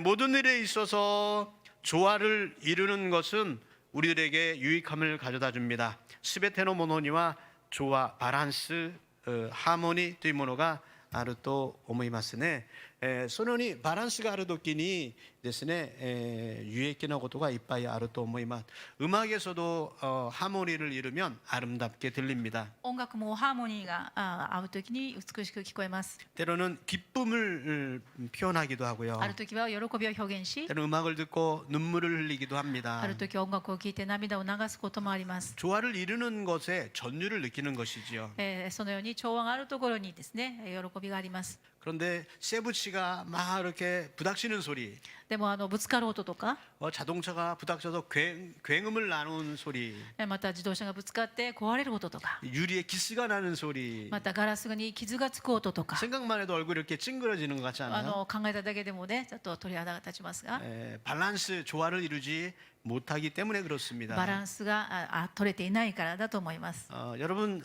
모든 일에 있어서 조화를 이루는 것은 우리들에게 유익함을 가져다 줍니다. 스베테노 모노니와 조화, 바란스, 하모니 というものがあると思いますね。そのようにバランスがあるときにですね、有益なことがいっぱいあると思います。음악에서도 하모니를 이루면 아름답게 들립니다. 音楽もハーモニーが合うときに美しく聞こえます。 때로는 기쁨을 표현하기도 하고요. あるときは喜びを表現し、 때로는 음악을 듣고 눈물을 흘리기도 합니다. あるときは音楽を聴いて涙を流すこともあります。 조화를 이루는 것에 전율을 느끼는 것이지요. そのように調和があるところにですね、喜びがあります。 그런데 세부치가 막 이렇게 부닥치는 소리, でもぶつかる音とか、 자동차가 부닥쳐서 굉음을 나누는 소리, また自動車がぶつかって壊れる音とか、 유리에 기스가 나는 소리, またガラスに傷がつく音とか、 생각만 해도 얼굴이 이렇게 찡그러지는 것 같지 않아요? 考えただけでもね、ちょっと鳥肌が立ちますが、 밸런스, 조화를 이루지 못하기 때문에 그렇습니다. バランスが取れていないからだと思います。 여러분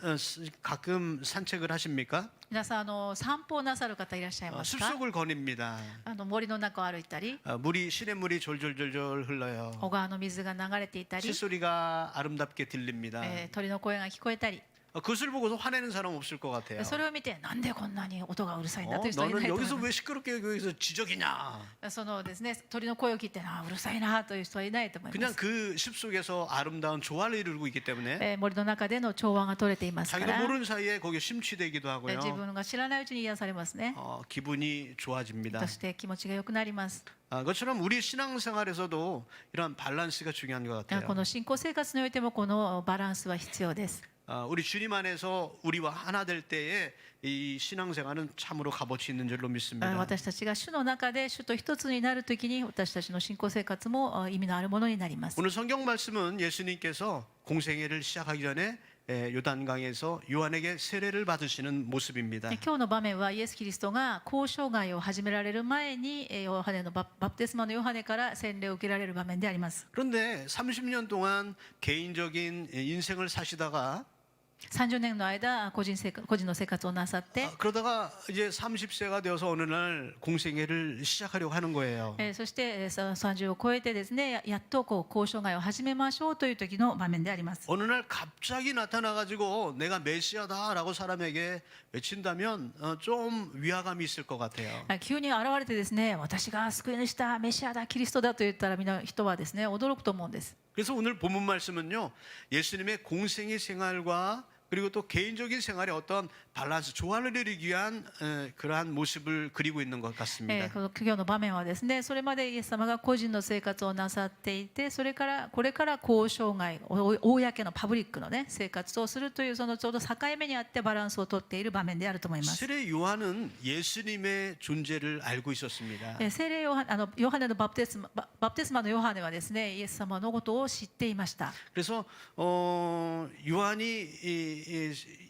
가끔 산책을 하십니까? 皆さん散歩をなさる方いらっしゃいますか？ 숲속을 거닙니다. 森の中を歩いたり、 물이 시냇물이 졸졸졸졸 흘러요. 小川の水が流れていたり、 새소리가 아름답게 들립니다. 鳥の声が聞こえたり、 그것을 보고서 화내는 사람 없을 것 같아요. それを見てなんでこんなに音がうるさいんだという人はいな 너는 いと思い 여기서 ま 왜 시끄럽게 여기서 지적이냐? す。そのですね、鳥の声を聞いてうるさいなという人はいないと思いま 그냥 す。 그 숲속에서 아름다운 조화를 이루고 있기 때문에 森の中での調和が取れていますか 자기도 ら、 모르는 사이에 거기에 심취되기도 自 하고요. 分が知らないうちに癒されますね。 기분이 좋아집니다. そして気持ちが良くなります。 그것처럼 우리 신앙생활에서도 이런 밸런스가 중요한 것 こ 같아요. の信仰生活においてもこのバランスは必要です。 우리 주님 안에서 우리와 하나 될 때에 이 신앙생활은 참으로 값어치 있는 줄로 믿습니다. 私たちが主の中で主と一つになるときに私たちの信仰生活も意味のあるものになります。 오늘 성경 말씀은 예수님께서 공생애를 시작하기 전에 요단강에서 요한에게 세례를 받으시는 모습입니다. 今日の場面はイエス・キリストが交渉外を始められる前にヨハネのバプテスマのヨハネから洗礼を受けられる場面であります。 그런데 30년 동안 개인적인 인생을 사시다가 30年の間個人の生活をなさって、 그러다가 이제 30세가 되어서 어느 날 공생애를 시작하려고 하는 거예요. そして30を超えてですね、やっと交渉外を始めましょうという時の場面であります。 어느 날 갑자기 나타나가지고 내가 메시아다라고 사람에게 외친다면 좀 위화감이 있을 것 같아요. 急に現れてですね、私が救い主だ、メシアだ、キリストだと言ったらみんな人はですね驚くと思うんです。 그래서 오늘 본문 말씀은요, 예수님의 공생의 생활과 그리고 또 개인적인 생활의 어떤 밸런스, 조화를 이루기 위한 그러한 모습을 그리고 있는 것 같습니다. この今日の場面はですね、それまでイエス様が個人の生活をなさっていて、それからこれから交渉外、公のパブリックのね生活をするというそのちょうど境目にあってバランスをとっている場面であると思います。 세례 요한은 예수님의 존재를 알고 있었습니다. 聖霊ヨハネのバプテスマのヨハネはですね、イエス様のことを知っていました。 그래서 요한이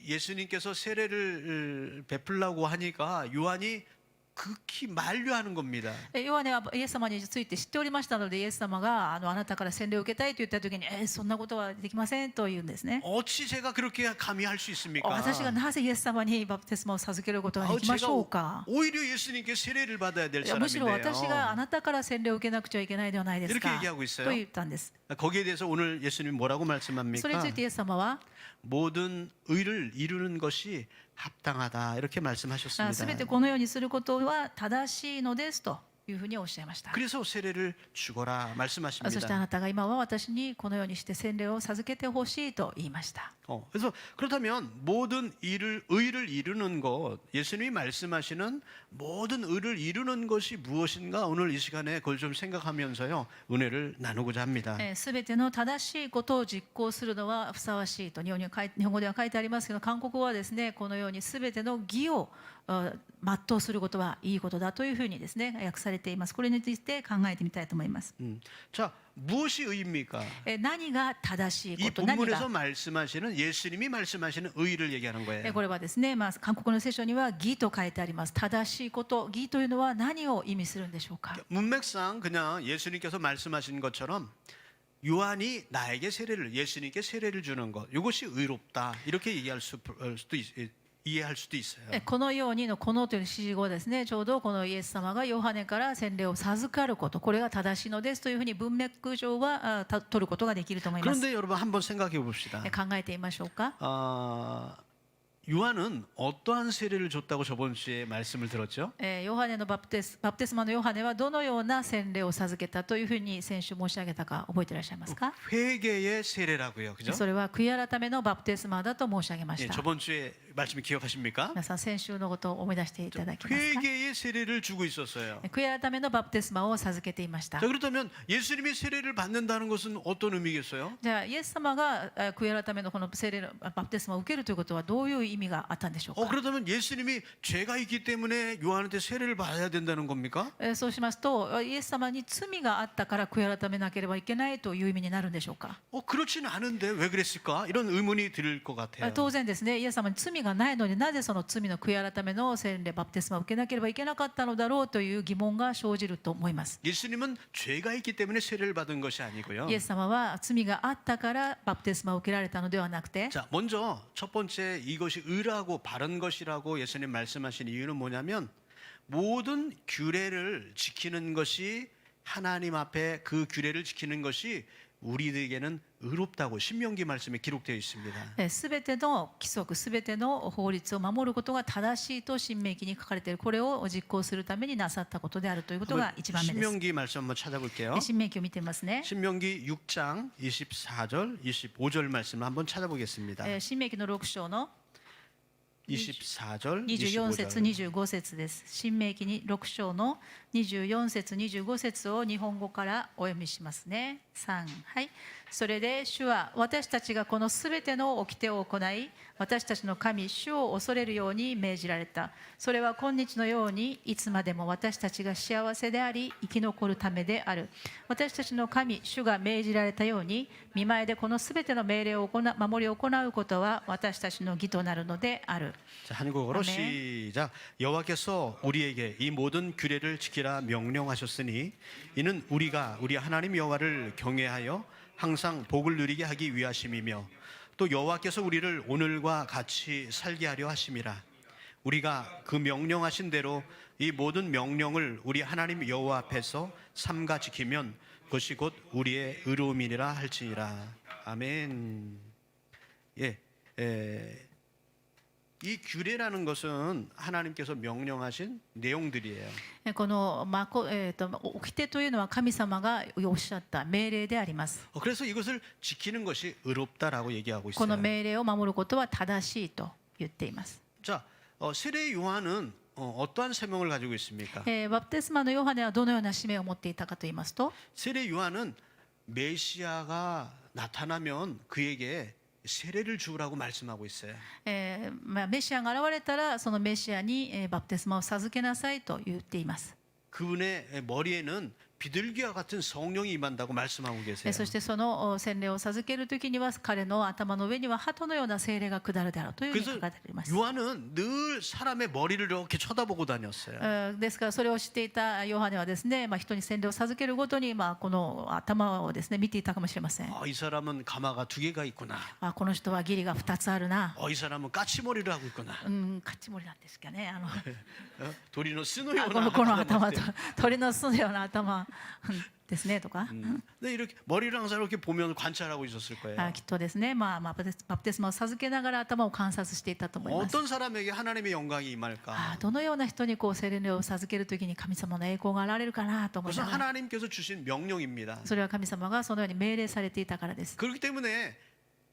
예수님께서 세례를 베풀라고 하니까 요한이 극히 만류하는 겁니다. ヨハネはイエス様について知っておりましたので、イエス様があなたから洗礼を受けたいと言った時にそんなことはできませんと言うんですね。 어찌 제가 그렇게 감히 할 수 있습니까? 私がなぜイエス様にバプテスマを授けることができましょうか。 오히려 예수님께 세례를 받아야 될 むしろ私があ 사람인데요. なたから洗礼を受けなくちゃいけないではないですか 이렇게 얘기하고 있어요. と言ったんです。 거기에 대해서 오늘 예수님 뭐라고 それに 말씀합니까? ついてイエス様は 모든 의를 이루는 것이 합당하다 이렇게 すべ 말씀하셨습니다. てこのようにすることは正しいのですというふうにおっしゃいました。 그래서 세례를 주거라 そしてあ 말씀하십니다. なたが今は私にこのようにして洗礼を授けてほしいと言いました。 그래서 그렇다면 모든 의를 이루는 것, 예수님이 말씀하시는 모든 의를 이루는 것이 무엇인가 오늘 이 시간에 그걸 좀 생각하면서요 은혜를 나누고자 합니다. すべての正しいことを実行するのはふさわしいと日本語では書いてありますけど、韓国語はですね、このようにすべての義を全うすることはいいことだというふうにですね訳されています。これについて考えてみたいと思います。 자, 무엇이 의입니까? 何が正しい 이 こと、何 본문에서 が 말씀하시는 예수님이 말씀하시는 의를 얘기하는 거예요. これはですね、韓国の聖書には義と書いてあります。正しいこと、義というのは何を意味するんでしょうか。 문맥상 그냥 예수님께서 말씀하신 것처럼 요한이 나에게 세례를 예수님께 세례를 주는 것 이것이 의롭다 이렇게 얘기할 수도 이해할 수도 있어요. このようにのこのという指示語ですね、ちょうどこのイエス様がヨハネから洗礼を授かること、これが正しいのですというふうに文脈上は取ることができると思います。 그런데 여러분 한번 생각해 봅시다. 考えてみましょうか。 요한은 어떠한 세례를 줬다고 저번 주에 말씀을 들었죠? ヨハネのバプテスマのヨハネはどのような洗礼を授けたというふうに先週申し上げたか覚えていらっしゃいますか？ 회개의 세례라고요. 그죠? それは悔い改めのバプテスマだと申し上げまし 예, た。 저번 주에 말씀 기억하십니까? 皆さん先週のことを思い出していただけますか？ 회개의 세례를 주고 있었어요. 悔い改めのバプテスマを授けていました。 자, 그렇다면 예수님이 세례를 받는다는 것은 어떤 의미겠어요? じゃあイエス様が悔い改めのこの聖霊のバプテスマを受けるということはどういう意味があったんでしょうか？ 그렇다면 예수님이 죄가 있기 때문에 요한한테 세례를 받아야 된다는 겁니까? そうしますとイエス様に罪があったから悔い改めなければいけないという意味になるんでしょうか？ 그렇지는 않은데 왜 그랬을까? 이런 의문이 들 것 같아요. 当然ですね、イエス様に罪がないのになぜその罪の悔い改めの洗礼バプテスマを受けなければいけなかったのだろうという疑問が生じると思います。 예수님은 죄가 있기 때문에 세례를 받은 것이 아니고요. イエス様は罪があったからバプテスマを受けられたのではなくて、 자, 먼저 첫 번째 이것이 의라고 바른 것이라고 예수님 말씀하신 이유는 뭐냐면 모든 규례를 지키는 것이 하나님 앞에 그 규례를 지키는 것이 우리에게는 의롭다고 신명기 말씀에 기록되어 있습니다. すべての規則、すべての法律を守ることが正しいと新明記に書かれている、これを実行するためになさったことであるということが一番目です。 신명기 말씀 한번 찾아볼게요. 新明記を見てみますね。 신명기 6장 24절, 25절 말씀을 한번 찾아보겠습니다. 新明記の6章の 24절, 24節 25절. 25節です。新明記に6章の24節25節を日本語からお読みしますね。3、はい。それで主は私たちがこのすべての掟を行い、私たちの神主を恐れるように命じられた。それは今日のようにいつまでも私たちが幸せであり生き残るためである。私たちの神主が命じられたように御前でこのすべての命令を守り行うことは私たちの義となるのである。 자, 한국어로 아멘. 시작. 여호와께서 우리에게 이 모든 규례를 지키라 명령하셨으니 이는 우리가 우리 하나님 여호와를 경외하여 항상 복을 누리게 하기 위하심이며 또 여호와께서 우리를 오늘과 같이 살게 하려 하심이라. 우리가 그 명령하신 대로 이 모든 명령을 우리 하나님 여호와 앞에서 삼가 지키면 그것이 곧 우리의 의로움이니라 할지니라. 아멘. 이 규례라는 것은 하나님께서 명령하신 내용들이에요. この掟というのは神様がおっしゃった命令であります。 그래서 이것을 지키는 것이 의롭다라고 얘기하고 この 있어요. 命令を守ることは正しいと言っています。 자, 세례 요한은 어떠한 사명을 가지고 있습니까? バプテスマのヨハネはどのような使命を持っていたかと言いますと、 세례 요한은 메시아가 나타나면 그에게 세례를 주라고 말씀하고 있어요. メシアが現れたらそのメシアにバプテスマを授けなさいと言っています。 그분의 머리에는 비둘기와 같은 성령이 임한다고 말씀하고 계세요. そしてその洗礼を授けるときには彼の頭の上には鳩のような聖霊が下るであろうというふうに 그래서 書かれています。 요한은 늘 사람의 머리를 이렇게 쳐다보고 다녔어요. ですからそれを知っていたヨハネはですね、人に洗礼を授けるごとにこの頭をですね見ていたかもしれません。 이 사람은 가마가 2개가 있구나. この人は義理が2つあるな。 이 사람은 까치머리를 하고 있구나. カチモリなんですかね。 도리노 스노요 この頭と鳥の巣のような頭ですねとか。 네, 이렇게 머리를 항상 이렇게 보면 관찰하고 있었을 거예요. きっとですね、バプテスマを授けながら頭を観察していたと思います。 어떤 사람에게 하나님의 영광이 임할까? どのような人に聖霊を授けるときに神様の栄光が現れるかなと思い 그것은 ながら、 하나님께서 주신 명령입니다. それは神様がそのように命令されていたからです。 그렇기 때문에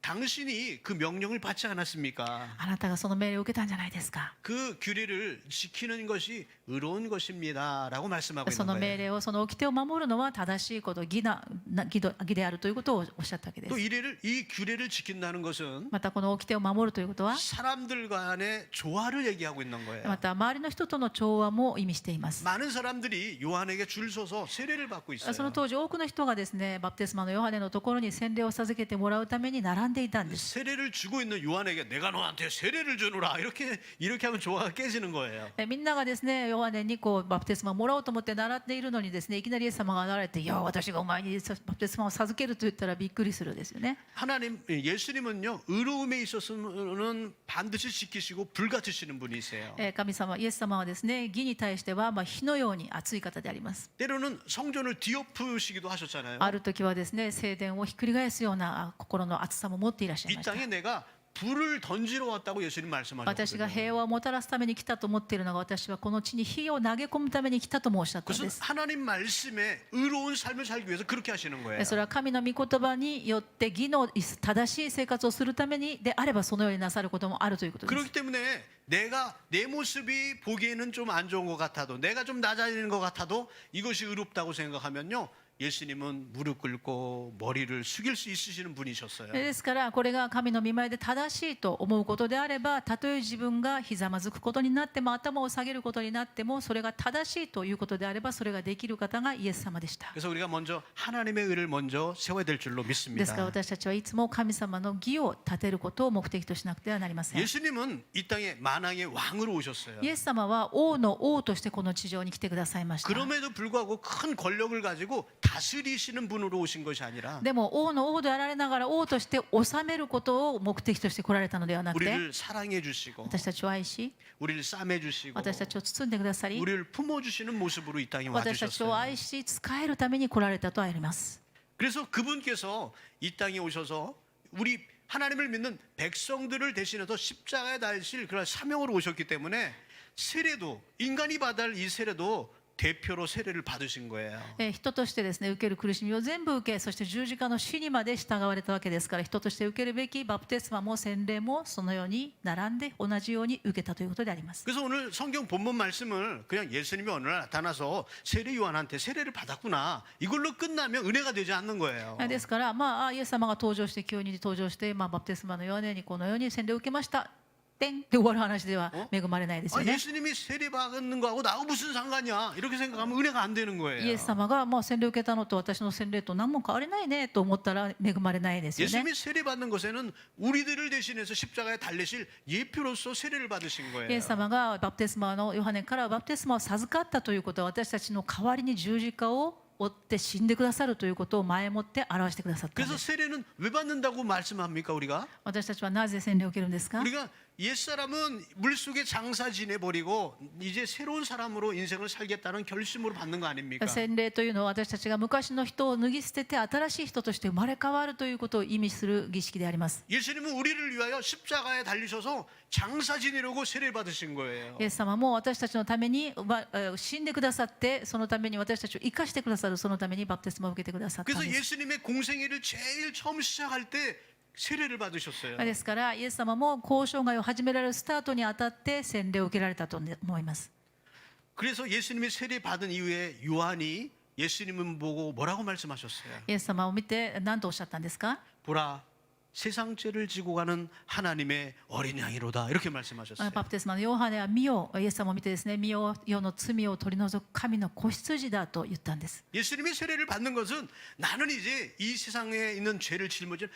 당신이 그 명령을 받지 않았습니까? あなたがその命令を受けたんじゃないですか。 그 규례를 지키는 것이 의로운 것입니다라고 말씀하고 そ 있는 の命 거예요. 令をその掟を守るのは正しいこと、義であるということをおっしゃったわけで 또 す。 이 규례를 지킨다는 것은 またこの掟を守るということは 사람들 간의 조화를 얘기하고 있는 거예요. また周りの人との調和も意味しています。 많은 사람들이 요한에게 줄 서서 세례를 받고 있어요. その当時多くの人がですねバプテスマのヨハネのところに洗礼を授けてもらうために並んででいたんです。 세례를 주고 있는 요한에게 내가 너한테 세례를 주노라 이렇게 하면 조화가 깨지는 거예요. みんながですねヨハネにこうバプテスマをもらおうと思って習っているのにですねいきなりイエス様が現れて「いや私がお前にバプテスマを授ける」と言ったらびっくりするですよね。 하나님 예수님은요 의로움에 있어서는 반드시 지키시고 불같으시는 분이세요. 神様イエス様はですね義に対しては火のように熱い方であります。 때로는 성전을 뒤엎으시기도 하셨잖아요. ある時はですね聖殿をひっくり返すような心の熱さも持っていらっしゃい 이 ました。 땅에 내가 불을 던지러 왔다고 예수님 私が 말씀하셨거든요. 平和をもたらすために来たと思っているのが私はこの地に火を投げ込むために来たともおっしゃったん 그것은 です。 하나님 말씀에 의로운 삶을 살기 위해서 그렇게 하시는 거예요. それは神の御言葉によって義の正しい生活をするためにであればそのようになさることもあるということです。 그렇기 때문에 내 모습이 보기에는 좀 안 좋은 것 같아도 내가 좀 낮아지는 것 같아도 이것이 의롭다고 생각하면요 예수님은 무릎 꿇고 머리를 숙일 수 있으시는 분이셨어요. ですからこれが神の御前で正しいと思うことであればたとえ自分がひざまずくことになっても頭を下げることになってもそれが正しいということであればそれができる方がイエス様でした。 그래서 우리가 먼저 하나님의 의를 먼저 세워야 될 줄로 ですから 믿습니다. 私たちはいつも神様の義を立てることを目的としなくてはなりません。 예수님은 이 땅에 만왕의 왕으로 오셨어요. イエス様は王の王としてこの地上に来てくださいました。 그럼에도 불구하고 큰 권력을 가지고 다스리시는 분으로 오신 것이 아니라 でも王の王であられながら王として治めることを目的として来られたのではなくて 우리를 사랑해 주시고 私たちを愛し 우리를 싸매 주시고 私たちを包んでくださり 우리를 품어 주시는 모습으로 이 땅에 와 私たちを 주셨어요. 愛し仕えるために来られたとあります。 그래서 그분께서 이 땅에 오셔서 우리 하나님을 믿는 백성들을 대신해서 십자가에 달리실 그런 사명으로 오셨기 때문에 세례도 인간이 받을 이 세례도 대표로 세례를 받으신 거예요. 人としてですね受ける苦しみを全部受けそして十字架の死にまで従われたわけですから人として受けるべきバプテスマも洗礼もそのように並んで同じように受けたということであります。 그래서 오늘 성경 본문 말씀을 그냥 예수님이 어느 날 나타나서 세례 요한한테 세례를 받았구나 이걸로 끝나면 은혜가 되지 않는 거예요. ですからイエス様が登場して急に登場してバプテスマのヨハネにこのように洗礼を受けましたてんって終わる話では恵まれないですよね。 예수님이 세례 받는 거하고 나하고 무슨 상관이야 이렇게 생각하면 은혜가 안 되는 イエ 거예요. ス様が洗礼を受けたのと私の洗礼と何も変わりないねと思ったら恵まれないですよね。 예수님이 세례 받는 것에는 우리들을 대신해서 십자가에 달리실 예표로서 세례를 받으신 イエ 거예요. ス様がバプテスマのヨハネからバプテスマを授かったということは私たちの代わりに十字架を追って死んでくださるということを前もって表してくださったん 그래서 です。 세례는 왜 받는다고 말씀합니까 우리가? 私たちはなぜ洗礼を受けるんですか？ 우리가 옛사람은 물속에 장사 지내버리고 이제 새로운 사람으로 인생을 살겠다는 결심으로 받는 거 아닙니까? 洗礼というのは私たちが昔の人を脱ぎ捨てて新しい人として生まれ変わるということを意味する儀式であります。 예수님은 우리를 위하여 십자가에 달리셔서 장사 지내려고 세례를 받으신 거예요. イエス様も私たちのために死んでくださってそのために私たちを生かしてくださるそのためにバプテスマを受けてくださったん 그래서 です。 예수님의 공생애를 제일 처음 시작할 때 세례를 받으셨어요. ですからイエス様も交渉外を始められるスタートにあたって洗礼を受けられたと思います。 그래서 예수님이 세례 받은 이후에 요한이 예수님을 보고 뭐라고 말씀하셨어요? イエス様を見て何とおっしゃったんですか？ 보라 세상 죄를 지고 가는 하나님의 어린 양이로다 이렇게 말씀하셨어요. バプテスマのヨハネは見よイエス様を見てですね見よ世の罪を取り除く神の子羊だと言ったんです。 예수님이 세례를 받는 것은 나는 이제 이 세상에 있는 죄를 짊어진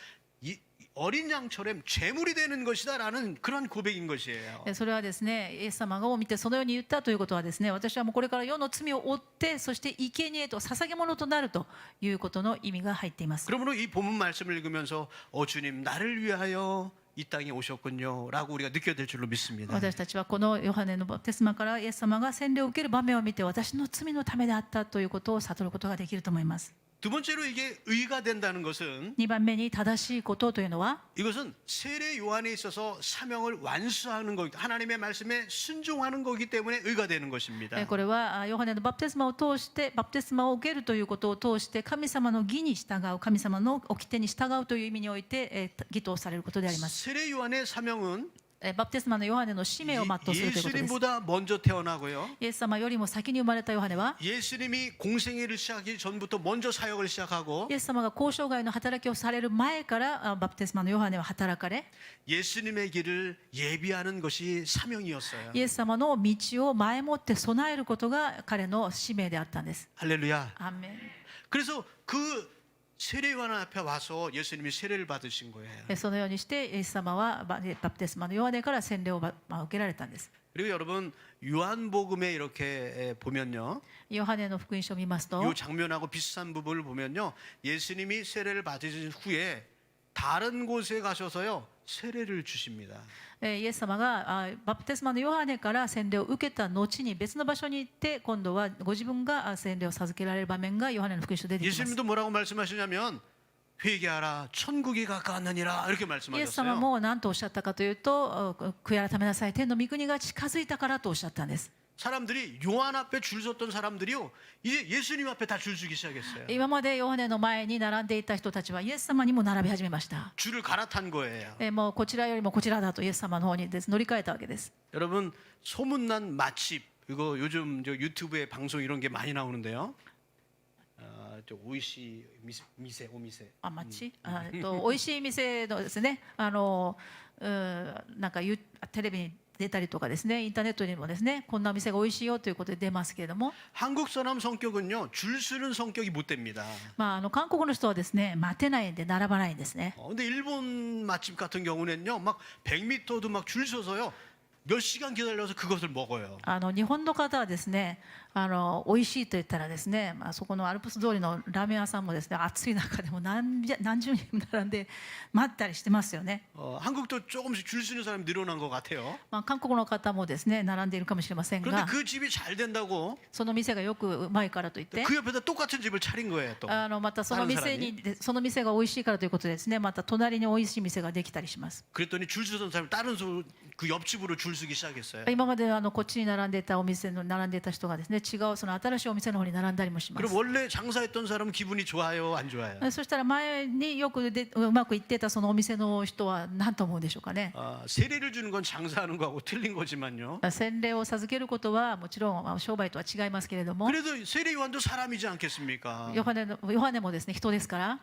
이 어린 양처럼 제물이 되는 것이다라는 그런 고백인 것이에요. それはですねイエス様を見てそのように言ったということはですね私はもうこれから世の罪を負ってそして生贄と捧げ物となるということの意味が入っています。 그러므로 이 본문 말씀을 읽으면서 주님 나를 위하여 이 땅에 오셨군요라고 우리가 느껴야 될 줄로 믿습니다. 私たちはこのヨハネのバプテスマからイエス様が洗礼を受ける場面を見て私の罪のためであったということを悟ることができると思います。 두 번째로 이게 의가 된다는 것은 2番目に正しいことというのは 이것은 세례 요한에 있어서 사명을 완수하는 것, 하나님의 말씀에 순종하는 거기 때문에 의가 되는 것입니다. これはヨハネのバプテスマを通してバプテスマを受けるということを通して神様の義に従う神様の掟に従うという意味において義とされることであります。 세례 요한의 사명은 バプテスマのヨハネの使命を全うするということです。 예수님보다 먼저 태어나고요. イエス様よりも先に生まれたヨハネは 예수님이 공생애를 시작하기 전부터 먼저 사역을 시작하고 イエス様が交渉外の働きをされる前からバプテスマのヨハネは働かれ 예수님의 길을 예비하는 것이 사명이었어요. イエス様の道を前もって備えることが彼の使命であったんです。 할렐루야. アーメン。 그래서 그 세례요한 앞에 와서 예수님이 세례를 받으신 거예요. そのようにしてイエス様はバプテスマのヨハネから洗礼を受けられたんです。 그리고 여러분 요한복음에 이렇게 보면요, ヨハネの福音書を見ますと 이 장면하고 비슷한 부분을 보면요, 예수님이 세례를 받으신 후에 다른 곳에 가셔서요 세례를 주십니다. イエス様がバプテスマのヨハネから洗礼を受けた後に別の場所に行って今度はご自分が洗礼を授けられる場面がヨハネの福音書で出てきます。 예수님도 뭐라고 말씀하시냐면 회개하라 천국이 가까웠느니라 이렇게 イエス様 말씀하셨어요. も何とおっしゃったかというと悔い改めなさい天の御国が近づいたからとおっしゃったんです。 사람들이 요한 앞에 줄 섰던 사람들이요 이제 예수님 앞에 다 줄 서기 시작했어요. 今までヨハネの前に並んでいた人たちはイエス様にも並び始めました。 줄을 갈아탄 거예요. もうこちらよりもこちらだとイエス様の方に乗り換えたわけです。 여러분 소문난 맛집 이거 요즘 저 유튜브에 방송 이런 게 많이 나오는데요. 저 오이시 미세 오미세. 町美味しい店のですねなんかテレビに出たりとかですねインターネットにもですねこんなお店が美味しいよということで出ますけれども 한국 사람 성격은요 줄 서는 성격이 못 됩니다. 韓国の人はですね待てないんで並ばないんですね。 근데 일본 맛집 같은 경우는요 막 100m도 막 줄 서서요 몇 시간 기다려서 그것을 먹어요. 日本の方はですね美味しいと言ったらですね、そこのアルプス通りのラーメン屋さんもですね暑い中でも何十人も並んで待ったりしてますよね。 한국도 조금씩 줄 서는 사람이 늘어난 것 같아요. 韓国の方もですね並んでいるかもしれません 그런데 が 그 집이 잘 된다고 その店がよくうまいからといって 그 옆에다 똑같은 집을 차린 거예요. 또 またその店が美味しいからということでですねまた隣に美味しい店ができたりします。 그랬더니 줄 서던 사람이 다른 그 옆집으로 줄 서기 시작했어요. 今までこっちに並んでいたお店の並んでいた人がですね違うその新しいお店の方に並んだりもします。 그럼 원래 장사했던 사람은 기분이 좋아요, 안 좋아요? そしたら前によくうまくいってたそのお店の人は何と思うでしょうかね。 세례를 주는 건 장사하는 거하고 틀린 거지만요. 洗礼を授けることはもちろん商売とは違いますけれども 그래도 세례 요한도 사람이지 않겠습니까? ヨハネもですね人ですから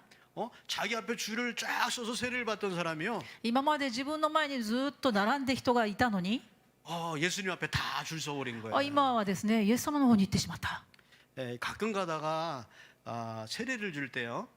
자기 앞에 줄을 쫙 서서 세례를 받던 사람이요. 今まで自分の前にずっと並んで人がいたのに 예수님 앞에 다 줄 서버린 거예요. 今はですねイエス様の方に行ってしまった。 가끔 가다가 세례를 줄 때요.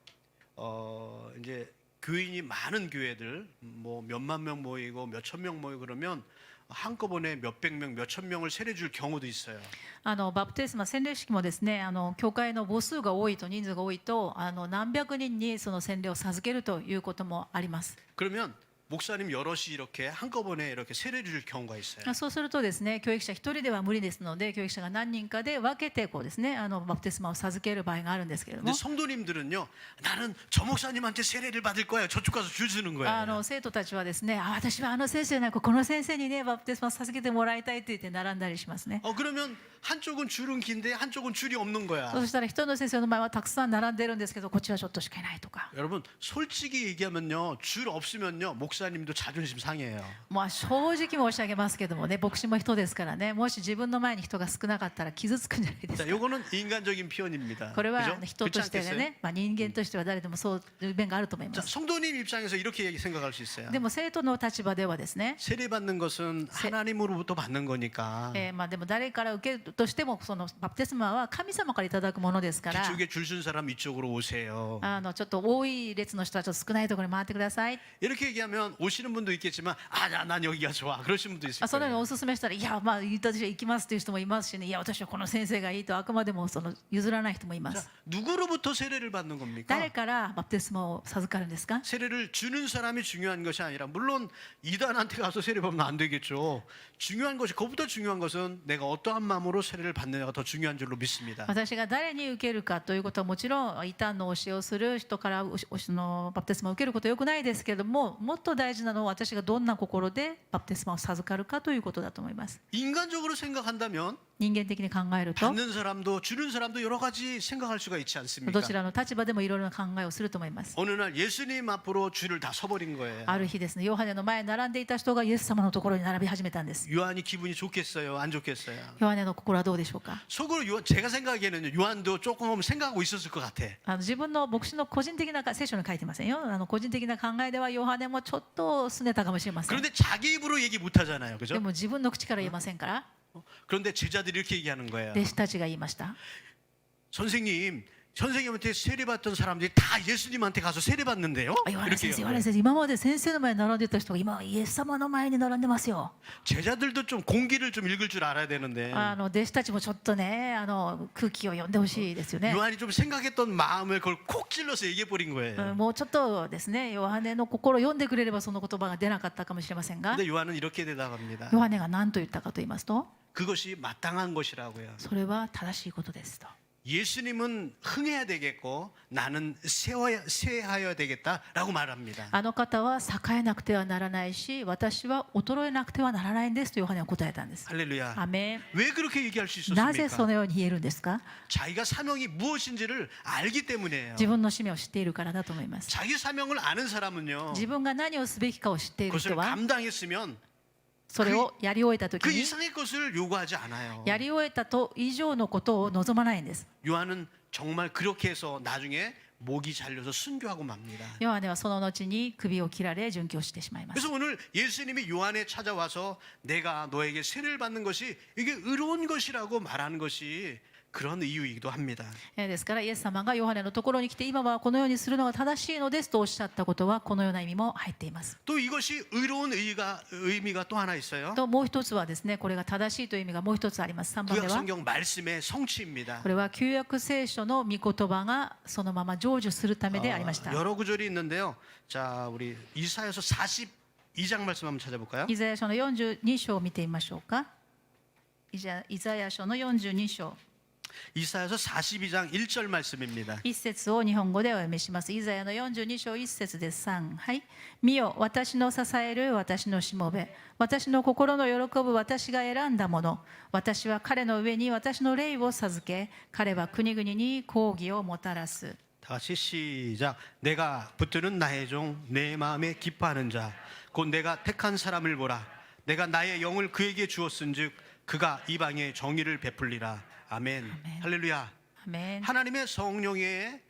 이제 교인이 많은 교회들 뭐 몇만 명 모이고 몇천 명 모이고 그러면 한꺼번에 몇백 명, 몇천 명을 세례 줄 경우도 있어요. バプテスマ洗礼式もですね教会の母数が多いと人数が多いと何百人にその洗礼を授けるということもあります。 그러면 목사님 여럿이 이렇게 한꺼번에 이렇게 세례를 줄 경우가 있어요. そうするとですね教育者一人では無理ですので教育者が何人かで分けてこうですねバプテスマを授ける場合があるんですけれど 근데 も 성도님들은요, 나는 저 목사님한테 세례를 받을 거야. 저쪽 가서 줄 서는 거예요. 生徒たちはですね私は先生じゃなくこの先生にねバプテスマを授けてもらいたいと言って並んだりしますね。 그러면 한쪽은 줄은 긴데 한쪽은 줄이 없는 거야. そしたら一人の先生の前はたくさん並んでるんですけどこっちはちょっとしかいないとか 여러분 솔직히 얘기하면요, 줄 없으면요 목사님도 자존심 상해요. 正直申し上げますけどもね牧師も人ですからねもし自分の前に人が少なかったら傷つくんじゃないです 자, か。 요거는 인간적인 표현입니다. これは 그죠? 人 그렇지 としてで 않겠어요? ね、人間としては誰でもそういう面があると思いま 자, す。 성도님 입장에서 이렇게 생각할 수 있어요. でも生徒の立場ではですね、 세례 받는 것은 하나님으로부터 받는 거니까 でも誰から受けるとしてもそのバプテスマは神様からいただくものですから、 뒤쪽에 줄 쓴 사람 이쪽으로 오세요. ちょっと多い列の人はちょっと少ないところに回ってください。 이렇게 얘기하면 오시는 분도 있겠지만 난 여기가 좋아 그러신 분도 있을 そのように 거예요. お勧めしたらいや私は行きますという人もいますしね、いや私はこの先生がいいとあくまでもその譲らない人もいま 자, す。 누구로부터 세례를 받는 겁니까? 誰からバプテスマを授かるんですか？ 세례를 주는 사람이 중요한 것이 아니라 물론 이단한테 가서 세례 받으면 안 되겠죠. 중요한 것이 그것보다 중요한 것은 내가 어떠한 마음으로 세례를 받느냐가 더 중요한 줄로 믿습니다. 私が誰に受けるかということはもちろん異端の教えをする人からバプテスマを受けることはよくないですけれども、もっと大事なのは私がどんな心でバプテスマを授かるかということだと思います。 인간적으로 생각한다면 人間的に考えると 받는 사람도 주는 사람도 여러 가지 생각할 수가 있지 ど 않습니까? ちらの立場でもいろいろな考えをすると思います。 어느 날 예수님 앞으로 줄을 다 서버린 거예요. ある日ですね、ヨハネの前に並んでいた人がイエス様のところに並び始めたんです。 요한이 기분이 좋겠어요? 안 좋겠어요? ヨハネの心はどうでしょうか？ 속으로 제가 생각하기에는 요한도 조금 생각하고 있었을 것 같아. 自分の牧師の個人的な聖書に書いてませんよ。個人的な考えではヨハネもちょっと拗ねたかもしれません。 그런데 자기 입으로 얘기 못 하잖아요. で 그죠? も自分の口から言えませんから、 그런데 제자들이 이렇게 얘기하는 거예요. 弟子たちが言いました。 선생님, 선생님한테 세례받던 사람들이 다 예수님한테 가서 세례받는데요. ヨハネ 이렇게 先生、ヨハ 해요. ネ先生、今まで先生の前に並んでた人が今イエス様の前に並んでますよ。 제자들도 좀 공기를 좀 읽을 줄 알아야 되는데 弟子たちもちょっとね、空気を読んでほしいですよね。 요한이 좀 생각했던 마음을 그걸 콕 찔러서 얘기해 버린 거예요. もうちょっとですね、ヨハネの心を読んでくれればその言葉が出なかったかもしれませんが、 근데 요한은 이렇게 대답합니다. ヨハネが何と言ったかと言いますと、 그것이 마땅한 것이라고요. それは正しいことですと。 예수님은 흥해야 되겠고 나는 쇠하여야 되겠다라고 말합니다. あの方は栄えなくてはならないし、私は衰えなくてはならないんですとヨハネは答えたんです。 할렐루야. アメン。 왜 그렇게 얘기할 수 なぜそ 있었습니까? のように言えるんですか？ 자기가 사명이 무엇인지를 알기 때문이에요. 自分の使命を知っているからだと思います。 자기 사명을 아는 사람은요. 自分が何をすべきかを知っている 그것을 人は、 감당했으면 それをやり終えた時 그 に、 이상의 것을 요구하지 않아요. やり終えたと以上のことを望まないんです。 요한은 정말 그렇게 해서 나중에 목이 잘려서 순교하고 맙니다. ヨハネはその後に首を切られ殉教してしまいます。 그래서 오늘 예수님이 요한에 찾아와서 내가 너에게 세례를 받는 것이 이게 의로운 것이라고 말하는 것이 그런 이유이기도 합니다. ですからイエス様がヨハネのところに来て今はこのようにするのが正しいのですとおっしゃったことはこのような意味も入っています。 또 이것이 의로운 의미가 또 하나 있어요. ともう一つはですね、これが正しいという意味がもう一つあります。3番目 구약 は 성경 말씀의 성취입니다. これは旧約聖書の御言葉がそのまま成就するためでありました。 여러 구절이 있는데요. 자, 우리 이사야서 42장 말씀 한번 찾아볼까요? イザヤ書の42章を見てみましょうか。イザヤ書の42章 이사야서 42장 1절 말씀입니다. 一節を日本語でお読みします。イザヤの42章1節です。3、はい。見よ、私の支える私のしもべ、私の心の喜ぶ私が選んだもの、私は彼の上に私の霊を授け、彼は国々に公義をもたらす。 다시 시작. 내가 붙드는 나의 종 내 마음에 기뻐하는 자 곧 내가 택한 사람을 보라. 내가 나의 영을 그에게 주었은즉 그가 이방에 정의를 베풀리라. 아멘. 아멘. 할렐루야. アメン。 하나님의 성령의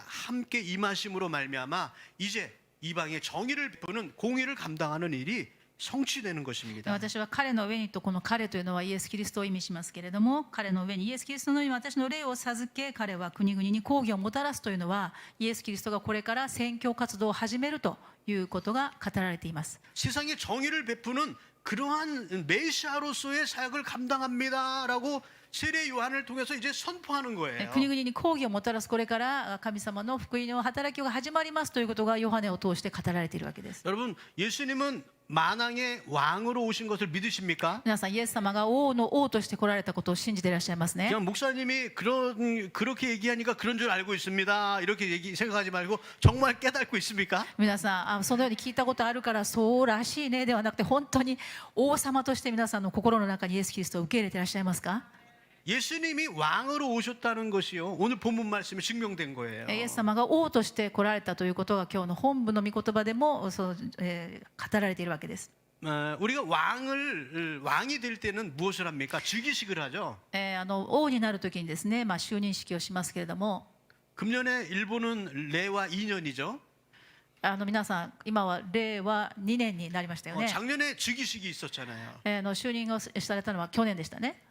함께 임하심으로 말미암아 이제 이방의 정의를 베푸는 공의를 감당하는 일이 성취되는 것입니다. 私は彼の上にとこの彼というのはイエス・キリストを意味しますけれども、彼の上にイエス・キリストの上に私の霊を授け、彼は国々に公義をもたらすというのはイエス・キリストがこれから宣教活動を始めるということが語られています。 세상에 정의를 베푸는 그러한 메시아로서의 사역을 감당합니다라고 세례 요한을 통해서 이제 선포하는 거예요. 国々に公義をもたらすこれから神様の福音の働きが始まりますということがヨハネを通して語られているわけです。 여러분, 예수님은 만왕의 왕으로 오신 것을 믿으십니까? 皆さんイエス様が王の王として来られたことを信じていらっしゃいますね。 그냥 목사님이 그렇게 얘기하니까 그런 줄 알고 있습니다. 이렇게 생각하지 말고 정말 깨닫고 있습니까? 皆さんそのように聞いたことあるからそうらしいねではなくて、本当に王様として皆さんの心の中にイエス・キリストを受け入れていらっしゃいますか？ 예수님이 왕으로 오셨다는 것이요. 오늘 본문 말씀에 증명된 거예요. イエス様が王として来られたということが今日の本部の御言葉でも語られているわけです。 우리가 왕이 될 때는 무엇을 합니까? 즉위식을 하죠. 王になるときにですね、就任式をしますけれども、 금년에 일본은 레와 2년이죠. 皆さん今は令和2年になりましたよね。 작년에 즉위식이 있었잖아요. 就任をされたのは去年でしたね。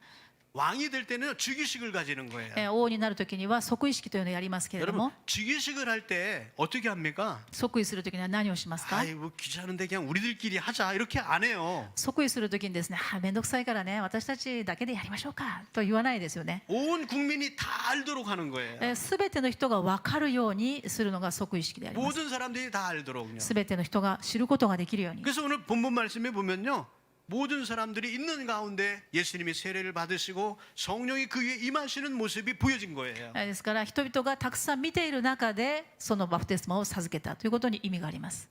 왕이 될 때는 즉위식을 가지는 거예요. 王になるときには即位式というのをやりますけれど 여러분 も、 즉위식을 할 때 어떻게 합니까? 即位するときには何をしますか？ 아이 뭐 귀찮은데 그냥 우리들끼리 하자 이렇게 안 해요. 即位するときにですね、めんどくさいからね、私たちだけでやりましょうかと言わないですよね。 온 국민이 다 알도록 하는 거예요. すべての人が分かるようにするのが即位式であります。 모든 사람들이 다 알도록요. すべての人が知ることができるように。 그래서 오늘 본문 말씀에 보면요. 모든 사람들이 있는 가운데 예수님이 세례를 받으시고 성령이 그 위에 임하시는 모습이 보여진 거예요. ですから人々がたくさん見ている中でそのバプテスマを授けたということに意味があります。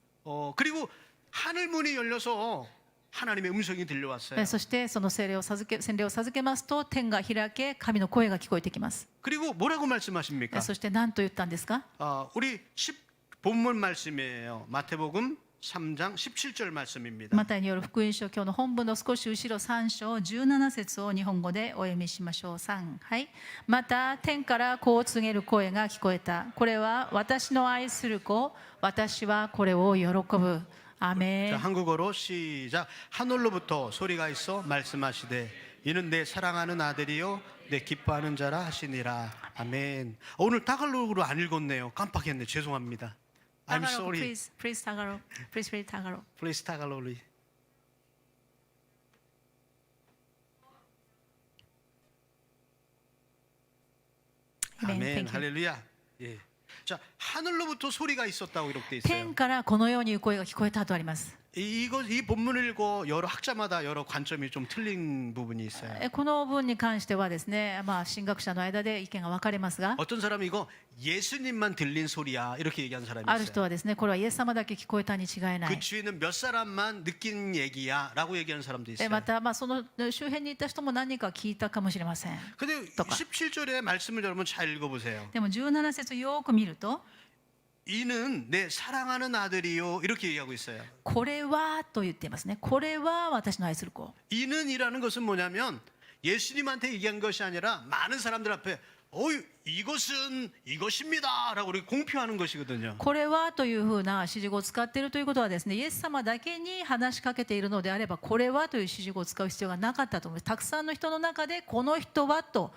그리고 하늘 문이 열려서 하나님의 음성이 들려왔어요. そしてその洗礼を授けますと天が開け神の声が聞こえてきます。 그리고 뭐라고 말씀하십니까? そして何と言ったんですか？ 우리 본문 말씀이에요. 마태복음 3장 17절 말씀입니다. マタイによる福音書、今日の本文の少し後ろ3章17節を日本語でお読みしましょう。3、はい。また天からこう告げる声が聞こえた。これは私の愛する子、私はこれを喜ぶ。アメ 자, ン。 한국어로 시작. 하늘로부터 소리가 있어 말씀하시되 이는 내 사랑하는 아들이요 내 기뻐하는 자라 하시니라. 아멘. 오늘 타갈로그로 안 읽었네요. 깜빡했네. 죄송합니다. I'm Tagalog, sorry. please Tagalog. Please read Tagalog. Please Tagalog. Amen. 아멘. Thank you. 할렐루야. 예. 자, 하늘로부터 소리가 있었다고 기록돼 있어요. 天からこのように声が聞こえたとあります。 이 본문을 읽고 여러 학자마다 여러 관점이 좀 틀린 부분이 있어요. この文に関してはですね、神学者の間で意見が分かれますが、 어떤 사람은 이거 예수님만 들린 소리야 이렇게 얘기하는 사람이 ある人 있어요. はですね、これはイエス様だけ聞こえたに違いな 그 い。 주위에 있는 몇 사람만 느낀 얘기야라고 얘기하는 사람도 있어요. またその周辺にいた人も何人か聞いたかもしれません。 근데 17절의 말씀을 여러분 잘 읽어보세요. でも17節よく見ると、 이는 내 사랑하는 아들이요 이렇게 얘기하고 있어요. これはと言っていますね。これは私の愛する子。 이는이라는 것은 뭐냐면 예수님한테 얘기한 것이 아니라 많은 사람들 앞에 이것은 이것입니다라고 우리 공표하는 것이거든요. これはというふうな指示語を使っているということはですね、イエス様だけに話しかけているのであれば、これはという指示語を使う必要がなかったと思います。たくさんの人の中でこの人はと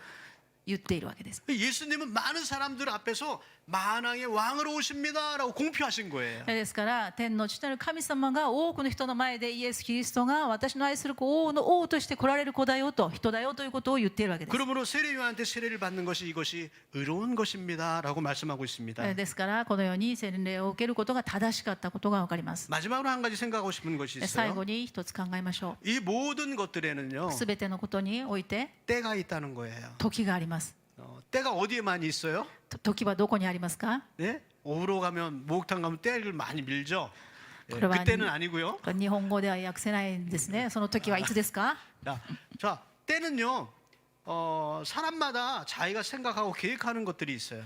言っているわけです。 예수님은 많은 사람들 앞에서 만왕의 왕으로 오십니다라고 공표하신 거예요. ですから天の父なる神様が多くの人の前でイエス・キリストが私の愛する子王の王として来られる子だよと人だよということを言っているわけです。 그러므로 세례요한한테 세례를 받는 것이 이것이 의로운 것입니다라고 말씀하고 있습니다. ですからこのように洗礼を受けることが正しかったことが分かります。 마지막으로 한 가지 생각하고 싶은 것이 最 있어요. 後に一つ考えましょ 이 모든 것들에는요 う。すべてのことにおいて 때가 있다는 거예요. 時があります。 때가 어디에 많이 있어요? 時はどこにありますか？ 네? 오후로 가면 목욕탕 가면 때를 많이 밀죠. 예, 그러면 그때는 아니고요. 日本語では訳せないんですね。その時はいつですか？ 자, 때는요. 사람마다 자기가 생각하고 계획하는 것들이 있어요.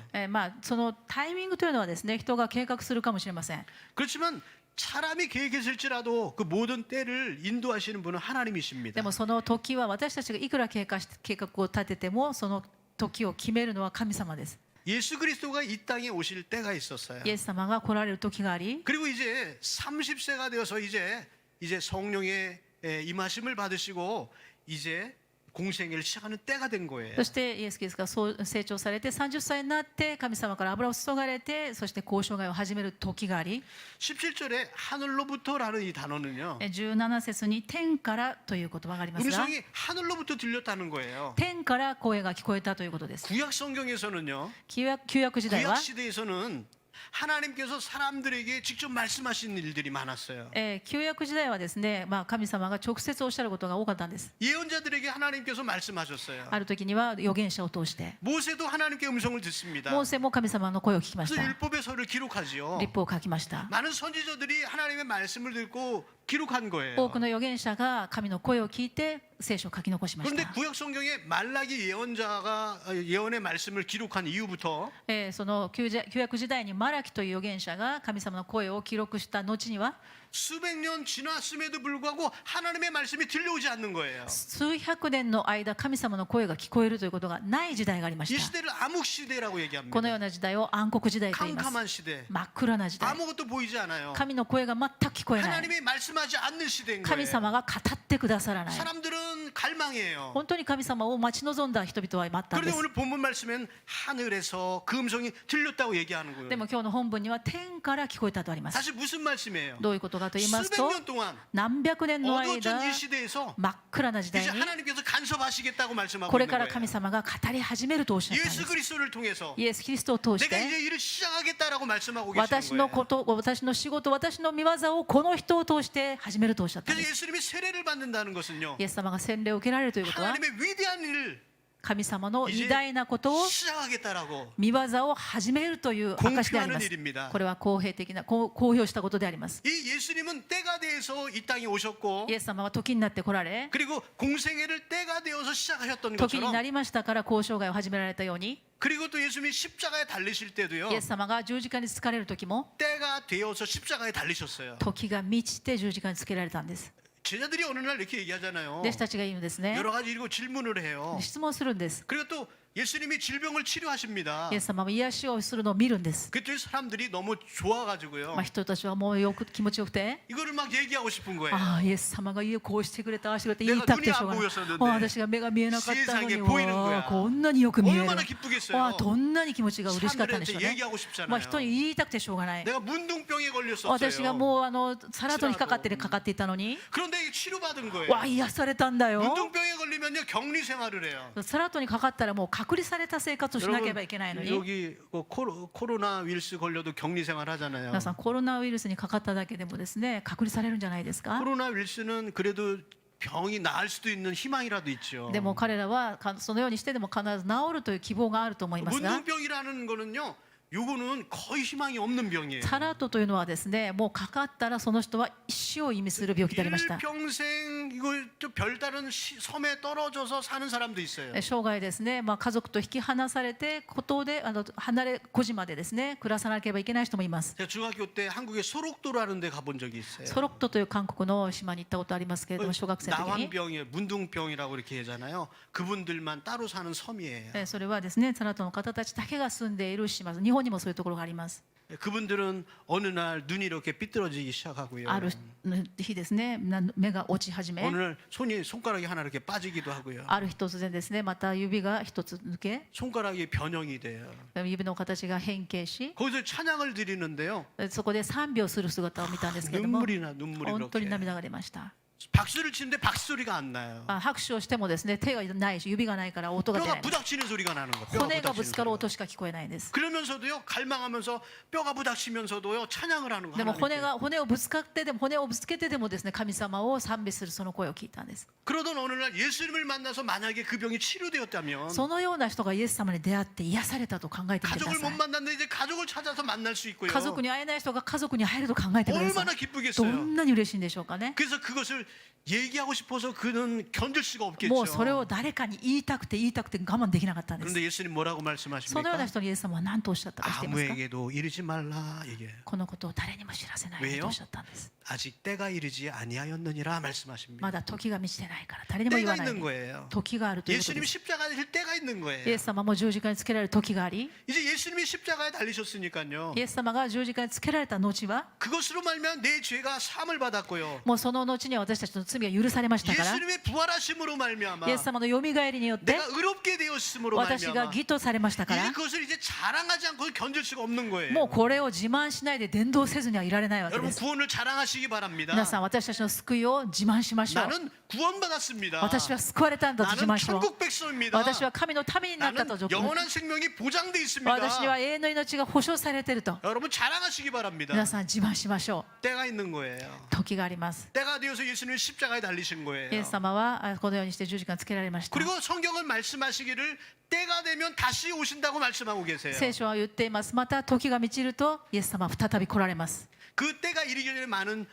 そのタイミングというのはですね、人が計画するかもしれません。 그렇지만 사람이 계획했을지라도 그 모든 때를 인도하시는 분은 하나님이십니다. でもその時は私たちがいくら計画を立ててもその時を決めるのは神様です。 예수 그리스도가 이 땅에 오실 때가 있었어요. イエス様が来られる時があり、 그리고 이제 30세가 되어서 이제 성령의 임하심을 받으시고 이제 공생애를 시작하는 때가 된 거예요. そしてイエス・キリストがそう成長されて30歳になって神様から油を注がれて、そして交渉外を始める時があり、 17절에 하늘로부터라는 이 단어는요. 17節に天からという言葉がありますが、 음성이 하늘로부터 들렸다는 거예요. 天から声が聞こえたということです。 구약 성경에서는요. 旧約時代は 구약 시대에서는 하나님께서 사람들에게 직접 말씀하신 일들이 많았어요. 旧約時代はですね、神様が直接おっしゃることが多かったんです。 예언자들에게 하나님께서 말씀하셨어요. ある時には預言者を通して、 모세도 하나님께 음성을 듣습니다. モーセも神様の声を聞きまし 그래서 た。 율법의 서를 기록하지요. 立法を書きました。 많은 선지자들이 하나님의 말씀을 듣고 기록한 多 거예요. くの預言者が神の声を聞いて聖書を書き残しまし 그런데 た。 구약 성경에 말라기 예언자가 예언의 말씀을 기록한 이후부터 その旧約時代にマラキという預言者が神様の声を記録した後には 수백 년 지났음에도 불구하고 하나님의 말씀이 들려오지 않는 거예요. 数百年の間神様の声が聞こえるということがない時代がありま 이 した。 시대를 암흑 시대라고 この 얘기합니다. ような時代を暗黒時代と言います。 캄캄한 시대. 真っ暗な時代。 아무것도 보이지 않아요. 神の声が全く聞こえない。 하나님이 말씀하지 않는 시대인 神 거예요. 様が語ってくださらない。 사람들은 갈망해요. 本当に神様を待ち望んだ人々は待ったんで 그런데 す。 오늘 본문 말씀엔 하늘에서 그 음성이 들렸다고 얘기하는 で 거예요. も今日の本文には天から聞こえたとあります。 사실 무슨 말씀이에요? どういうことかと言います 수백 と、 년 동안 何百年の間 어두웠던 이 시대에서 真っ暗な時代 이제 に 하나님께서 간섭하시겠다고 말씀하고 これ 있는 から 거예요. 神様が語り始めるとおっしゃったんで 예수 す。 그리스도를 통해서 イエス・キリストを通し 내가 て 이제 일을 시작하겠다라고 말씀하고 私 계시는 の 거예요. こと私の仕事私の御業をこの人を通して始めるとおっしゃったん 그래서 です 예수님이 세례를 받는다는 것은요. イエス様が洗礼を受けられるということは 하나님의 위대한 일을 神様の偉大なことを 시작하겠다라고 御業を始めるという証でありま 공표하는 す。 일입니다. これは公平的な公表したことであります。 이 예수님은 때가 돼서 이 땅에 오셨고 イエス様は時になって来られ 그리고 공생애를 때가 되어서 시작하셨던 時にな 것처럼 りましたから交渉外を始められたように 그리고 또 예수님이 십자가에 달리실 때도요. イエス様が十字架につかれる時も 때가 되어서 십자가에 달리셨어요. 時が満ちて十字架につけられたんです。 제자들이 어느 날 이렇게 얘기하잖아요. 弟子たちが言うんですね。 여러 가지 이러고 질문을 해요. 質問するんです。 그리고 또 예수님이 질병을 치료하십니다. イエス様も癒しをするのを見るんです。 그때 사람들이 너무 좋아가지고요. 人たちはもうよく気持ちよくて、 이거를 막 얘기하고 싶은 거예요. ああイエス様がこうしてくれたああしてくれた言いたくてしょうがない。私が目が見えなかったのにこんなによく見える。 얼마나 기쁘겠어요. どんなに気持ちが嬉しかったんでしょうね。 얘기하고 싶잖아요. 人に言いたくてしょうがない。 내가 문둥병에 걸렸었어요. 私がもうサラートにかかっていたのに、 그런데 치료받은 거예요. 癒されたんだよ。 문둥병에 걸리면요 격리 생활을 해요. サラートにかかったらもう隔離された生活をしなければいけないのに。 여기 코로나 위르스 걸려도 격리 생활 하잖아요. 皆さんコロナウイルスにかかっただけでもですね隔離されるんじゃないですか。 코로나 위르스는 그래도 병이 나을 수도 있는 희망이라도 있죠. でも彼らはそのようにしてでも必ず治るという希望があると思いますが、 문둥병이라는 거는요. 요거는 거의 희망이 없는 병이에요. サラートというのはですねもうかかったらその人は一生を意味する病気でありました。 일평생 이거 좀 별다른 섬에 떨어져서 사는 사람도 있어요. 生涯ですね、家族と引き離されて孤島で離れ孤島でですね暮らさなければいけない人もいます。 제가 중학교 때 한국에 소록도라는 데 가본 적이 있어요. ソロクトという韓国の島に行ったことありますけれども、小学生の時に 나환병이에요. 문둥병이라고 이렇게 하잖아요. 그분들만 따로 사는 섬이에요. それはですねサラートの方たちだけが住んでいる島、日本にもそういうところがあります。 그분들은 어느 날 눈이 이렇게 삐뚤어지기 시작하고요. ある日ですね目が落ち始め、 어느 날 손가락이 하나 이렇게 빠지기도 하고요. ある日突然ですねまた指が一つ抜け 손가락이 변형이 돼요. 指の形が変形し 거기서 찬양을 드리는데요. そこで賛美をする姿を見たんですけれども 눈물이 本当に 그렇게 涙が出ました。 박수를 치는데 박수소리가 안 나요. 拍手をしてもですね手がないし指がないから音が出な 뼈가 い。 부닥치는 소리가 나는 거예요. 뼈가 骨がぶ 부닥치는 つかる 소리가. 音しか聞こえないんです。 그러면서도요 갈망하면서 뼈가 부닥치면서도요 찬양을 하는 でも 거예요. 骨をぶつかってでも骨をぶつけてでもですね神様を賛美するその声を聞いたんです。 그러던 어느 날 예수님을 만나서 만약에 그 병이 치료되었다면 そのような人がイエス様に出会って癒されたと考えてみてくだ 가족을 さ 못 い。 만났는데 이제 가족을 찾아서 만날 수 있고요. 家族に会えない人が家族に会えると考えてください。 얼마나 ど 기쁘겠어요. んなに嬉しいんでしょうかね。 그래서 그것을 얘기하고 싶어서 그는 견딜 수가 も 없겠죠. うそれを誰かに言いたくて我慢できなかったんです。 그런데 예수님 뭐라고 そのような 말씀하십니까? 人にイエス様は何とおっしゃったか知っていますか。 아무에게도 이르지 말라 얘기해요. このことを誰にも知らせないとおっしゃったんです。 아직 때가 이르지 아니하였느니라 말씀하십니다. まだ時が満ちてないから誰にも言 때가 わない 있는 거예요. 時があるということで 예수님이 す。 십자가에 질 때가 있는 イエ 거예요. ス様も十字架につけられる時があり、 이제 예수님이 십자가에 달리셨으니까요. イエス様が十字架につけられた後は 그것으로 말면 내 죄가 사함을 받았고요. もうその後には私たちの罪が許されましたから、 예수님의 부활하심으로 말미암아 イエス様のよみがえりによって 내가 의롭게 되었음으로 私が 말미암아 義とされましたか 이제 ら、 그것을 이제 자랑하지 않고 견딜 수가 없는 거예요. もうこれを自慢しないで伝道せずにはいられないわけで 여러분 す。 구원을 자랑하시기 바랍니다. 皆さん私たちの救いを自慢しましょう。 나는 구원받았습니다. 私は救われたんだと自 나는 慢しよう。 천국 백성입니다. 私は神の民になったと 나는 自慢。 영원한 생명이 보장돼 있습니다. 私には永遠の命が保証されていると 여러분 자랑하시기 바랍니다. 皆さん自慢しましょ 때가 있는 거예요. う。時があります。 때가 되어서 예수님이 십자가에 달리신 イエ 거예요. ス様はこのようにして十字架につけられました。 그리고 성경은 말씀하시기를 때가 되면 다시 오신다고 말씀하고 계세요. 聖書は言っています。また時が満ちるとイエス様は再び来られます。 그 때가 이르기 전에 많은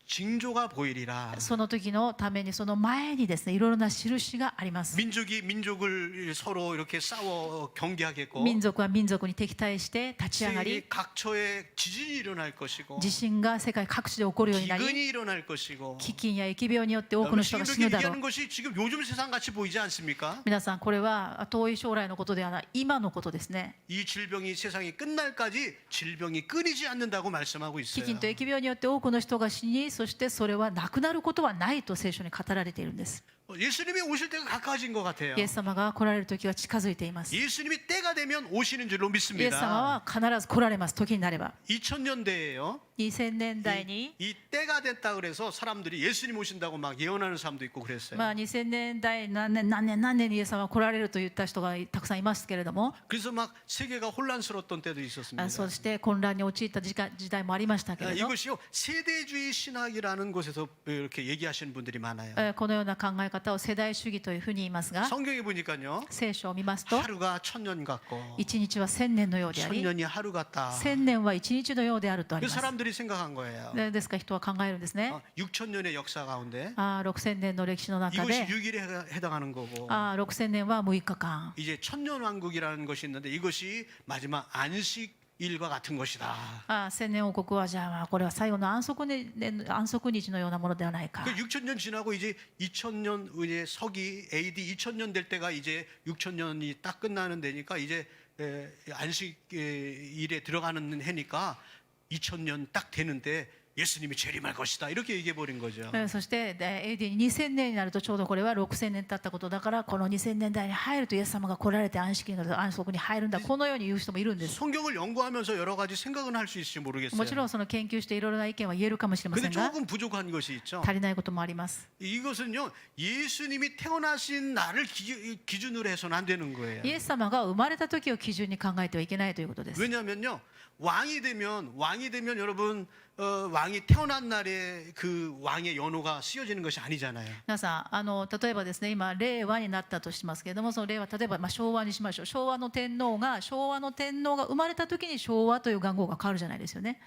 징조가 보이리라. その時のためにその前にですねいろいろな印があります。 민족이 민족을 서로 이렇게 싸워 경계하겠고 民族は民族に敵対して立ち上が 세계 り、 각처에 지진이 일어날 것이고 地震が世界各地で起こるようになり、 기근이 일어날 것이고 飢饉や疫病によって多く 여러분 の人が 지금 死ぬ 이렇게 だろう 얘기하는 。 것이 지금 요즘 세상 같이 보이지 않습니까? 皆さんこれは遠い将来のことではない今のことですね。 이 질병이 세상이 끝날까지 질병이 끊이지 않는다고 말씀하고 飢 있어요. 饉と疫病によって多くの人が死に、そしてそれはなくなることはないと聖書に語られているんです。 예수님이 오실 때가 가까워진 것 같아요. イエス様が来られる時が近づいています。イ 예수님이 때가 되면 오시는 줄로 エス様 믿습니다. は必ず来られます。時になれば。 2000년대에요. 2000年代に、 이 때가 됐다 그래서 사람들이 예수님 오신다고 막 예언하는 사람도 있고 그랬어요. 2000年代何年にイエス様が来られると言った人がたくさんいますけれども、 그래서 막 세계가 혼란스러웠던 때도 있었습니다. そして混乱に陥った時代もありましたけれど、 이것이요 세대주의 신학이라는 곳에서 이렇게 얘기하시는 분들이 많아요. このような考え方を世代主義というふうに言いますが、 성경에 보니까요 聖書を見ますと 하루가 1000년 같고 一日は1000年のようであり、 1000년이 하루 같다. 1000年は一日のようであるとあり 그 ます。 사람들이 생각한 거예요. ですから人は考えるんですね。 6000년의 역사 가운데 6000年の歴史の中 이것이 で 6일에 해당하는 거고 6000年は6日間 이제 천년 왕국이라는 것이 있는데 이것이 마지막 안식 일과 같은 것이다. 千年王国はじゃあまあこれは最後の安息日のようなものではないか。 그 6,000년 지나고 이제 2,000년 이제 서기 AD 2,000년 될 때가 이제 6,000년이 딱 끝나는 데니까 이제 안식 일에 들어가는 해니까 2,000년 딱 되는데 예수님이 재림할 것이다. 이렇게 얘기해 버린 거죠. そして AD2000 年になるとちょうどこれは6000年経ったことだからこの2000年代に入るとイエス様が来られて安息に入るんだこのように言う人もいるんです。 성경을 연구하면서 여러 가지 생각은 할 수 있을지 모르겠어요. もちろんその研究していろいろな意見は言えるかもしれませ 근데 んが 조금 부족한 것이 있죠. 足りないこともあります。 이것은요 예수님이 태어나신 날을 기준으로 해서는 안 되는 거예요. イエス様が生まれた時を基準に考えてはいけないということです。 왜냐하면요 왕이 되면 여러분 왕이 태어난 날에 그 왕의 연호가 쓰여지는 것이 아니잖아요. 皆さん例えばですね今令和になったとしますけれどもその令和例えば昭和にしましょう。昭和の天皇が生まれた時に昭和という元号が変わるじゃないですよね。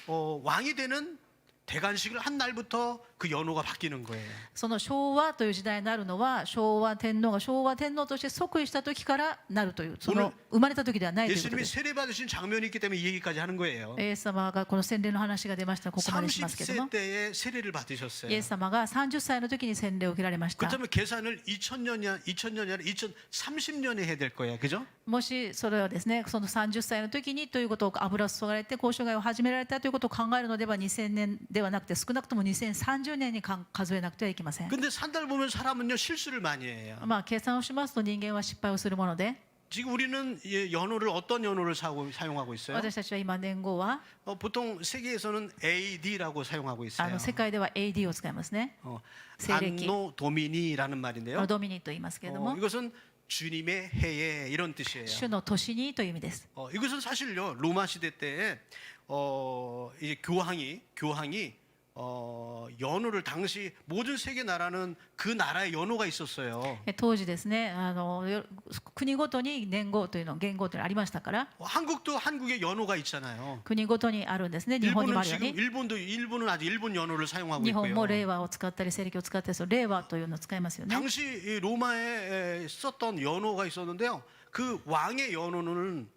왕이 되는 대관식을 한 날부터 그 연호가 바뀌는 거예요. その昭和という時代になるのは昭和天皇が昭和天皇として即位した時からなるというその生まれた時ではないということで 예수님이 す。 세례 받으신 장면이 있기 때문에 이 얘기까지 하는 거예요. イエス様がこの洗礼の話が出ましたらここまでしますけども 30세 때에 세례를 イ 받으셨어요. エス様が30歳の時に洗礼を受けられました。 그렇다면 계산을 2000년이 아니라 2030년에 해야 될 거예요. 그죠? もしそれはですねその30歳の時にということを油注がれて交渉外を始められたということを考えるのでは2000年ではなくて少なくとも2030年に数えなくてはいけません。 근데 산달 보면 사람은요 실수를 많이 해요. まあ計算をしますと人間は失敗をするもので 지금 우리는 연호를 어떤 연호를 사용하고 있어요? 私たちは今年号は 보통 세계에서는 AD라고 사용하고 있어요. 世界では AD を使いますね。西暦 안노 도미니라는 말인데요. ドミニと言いますけれども 이것은 주님의 해에 이런 뜻이에요. 主の年にという意味です。 이것은 사실요 로마 시대 때에 이제 교황이 연호를 당시 모든 세계 나라는 그 나라의 연호가 있었어요. 当時ですね国ごとに年号というの元号というのがありましたから 한국도 한국의 연호가 있잖아요. 国ごとにあるんですね。日本にもあ 일본은 るよう 지금 に 일본은 아직 일본 연호를 사용하고 日本 있고요. も令和を使ったり西暦を使ったりする令和というのを使いますよね。 당시 이 로마에 썼던 연호가 있었는데요. 그 왕의 연호는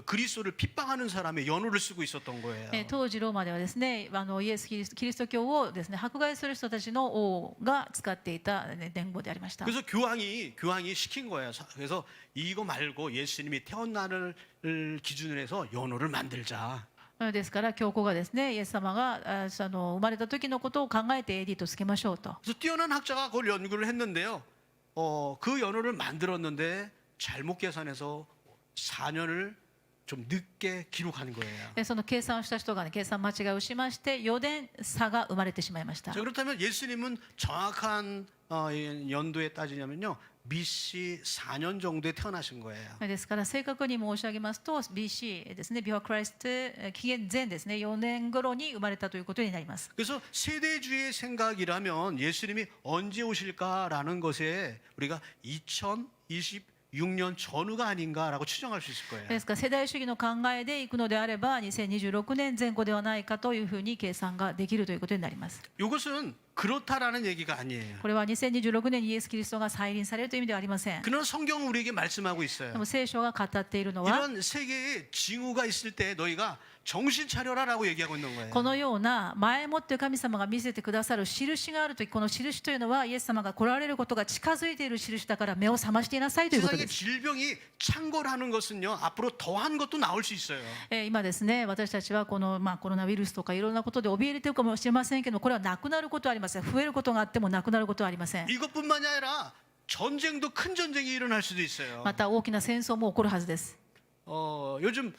그리스도를 핍박하는 사람의 연호를 쓰고 있었던 거예요. 当時ローマではですねイエス・キリスト教をですね迫害する人たちの王が使っていた年号でありました。 그래서 교황이 시킨 거예요. 그래서 이거 말고 예수님이 태어난 날을 기준으로 해서 연호를 만들자. ですから教皇がですねイエス様が生まれた時のことを考えて AD とつけましょうと。 그래서 뛰어난 학자가 그걸 연구를 했는데요. 그 연호를 만들었는데 잘못 계산해서 4년을 좀 늦게 기록한 거예요. その計算をした人が、計算間違いをしまして4年差が生まれてしまいました。 자, 그렇다면 예수님은 정확한 연도에 따지냐면요. BC 4년 정도에 태어나신 거예요. ですから正確に申し上げますと BC ですね、Before Christ紀元前ですね、4年頃に生まれたということになります。 그래서 세대주의 생각이라면 예수님이 언제 오실까라는 것에 우리가 2026년 전후가 아닌가라고 추정할 수 있을 거예요. ですから世代主義の考えでいくのであれば2026年前後ではないかというふうに計算ができるということになります。 이것은 그렇다라는 얘기가 아니에요. これは2026年にイエス・キリストが再臨されるという意味ではありません。 그러나 성경은 우리에게 말씀하고 있어요. でも聖書が語っているのは 이런 세계에 징후가 있을 때 너희가 정신 차려라라고 얘기하고 있는 거예요. このような前もって神様が見せてくださる印があるとき、この印というのはイエス様が来られることが近づいている印だから目を覚ましていなさいということ 세상에 です。 질병이 창궐하는 것은요 앞으로 더한 것도 나올 수 있어요. 今ですね私たちはこの、コロナウイルスとかいろんなことで怯えれているかもしれませんけど、これはなくなることはありません。増えることがあってもなくなることはありません。 이것뿐만이 아니라 전쟁도 큰 전쟁이 일어날 수도 있어요. また大きな戦争も起こるはずです。 요즘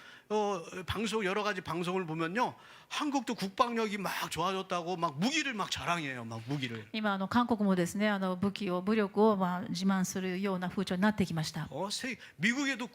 방송 여러 가지 방송을 보면요 한국도 국방력이 막 좋아졌다고 막 무기를 막 자랑해요. 막 무기를. 今韓国もですね武力を自慢するような風潮になってきました。 미국에도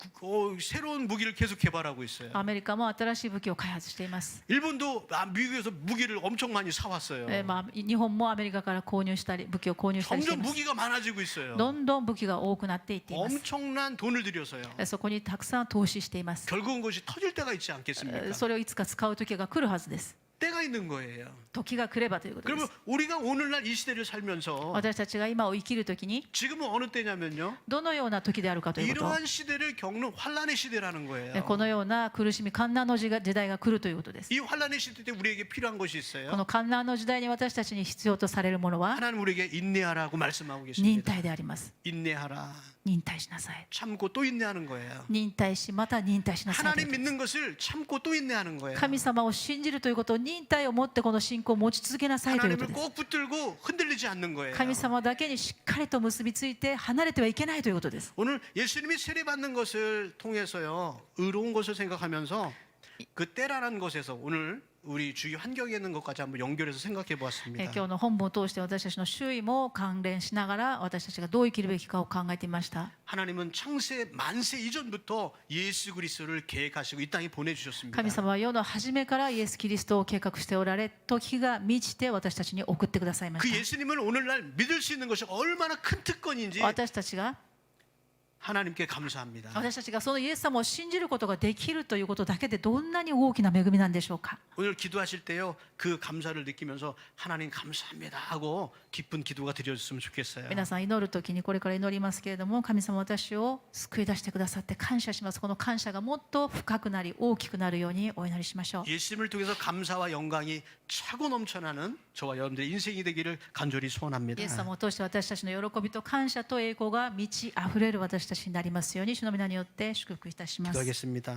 새로운 무기를 계속 개발하고 있어요. アメリカも新しい武器を開発しています。 일본도 미국에서 무기를 엄청 많이 사왔어요. 日本もアメリカから武器を購入したりしてい 점점 ます。 무기가 많아지고 있어요. どんどん武器が多くなっていっています。 엄청난 돈을 들여서요. そこにたくさん投資しています。 결국은 그것이 터질 때가 있지 않겠습니까? それをいつか使う時が来るはずです。 때가 있는 거예요. 時が来ればということで 그러면 す。 우리가 오늘날 이 시대를 살면서 私たちが今を生きるときに 지금은 어느 때냐면요. どのような時であるかということを 이러한 시대를 겪는 환란의 시대라는 거예요. このような苦しみ患難の時代が来るということです。 이 환란의 시대 때 우리에게 필요한 것이 こ 있어요. の患難の時代に私たちに必要とされるものは 하나님 우리에게 인내하라고 말씀하고 忍 계십니다. 耐であります。 인내하라. 忍耐しなさい。 참고 또 인내하는 거예요. 忍耐し、また忍耐しなさいという 하나님 ことです。 믿는 것을 참고 또 인내하는 거예요. 神様を信じるということを忍耐を持ってこの信仰を持ち続けなさいということ 하나님을 です。 꼭 붙들고 흔들리지 않는 거예요. 神様だけにしっかりと結びついて離れてはいけないということです。 오늘 예수님이 세례받는 것을 통해서요, 의로운 것을 생각하면서 그 때라는 것에서 오늘 우리 주위 환경에 있는 것까지 한번 연결해서 생각해 보았습니다. 今日の本文を通して私たちの周囲も関連しながら私たちがどう生きるべきかを考えてみました。 하나님은 창세 만세 이전부터 예수 그리스도를 계획하시고 이 땅에 보내주셨습니다. 神様は世の初めからイエス・キリストを計画しておられ、時が満ちて私たちに送ってくださいま 그 し 예수님을 오늘날 믿을 수 있는 것이 얼마나 큰 특권인지 た。私たちが 하나님께 감사합니다. 私たちがそのイエス様を信じることができるということだけでどんなに大きな恵みなんでしょうか。 오늘 기도하실 때요, 그 감사를 느끼면서 하나님 감사합니다 하고 기쁜 기도가 드려졌으면 좋겠어요. 皆さん祈るときにこれから祈りますけれども、神様私を救い出してくださって感謝します。この感謝がもっと深くなり大きくなるようにお祈りしましょう。 예수님을 통해서 감사와 영광이 차고 넘쳐나는 저와 여러분들의 인생이 되기를 간절히 イ 소원합니다. エス様を通して私たちの喜びと感謝と栄光が満ち溢れる私たちになりますように主の皆によって祝福いたします。 기도하겠습니다.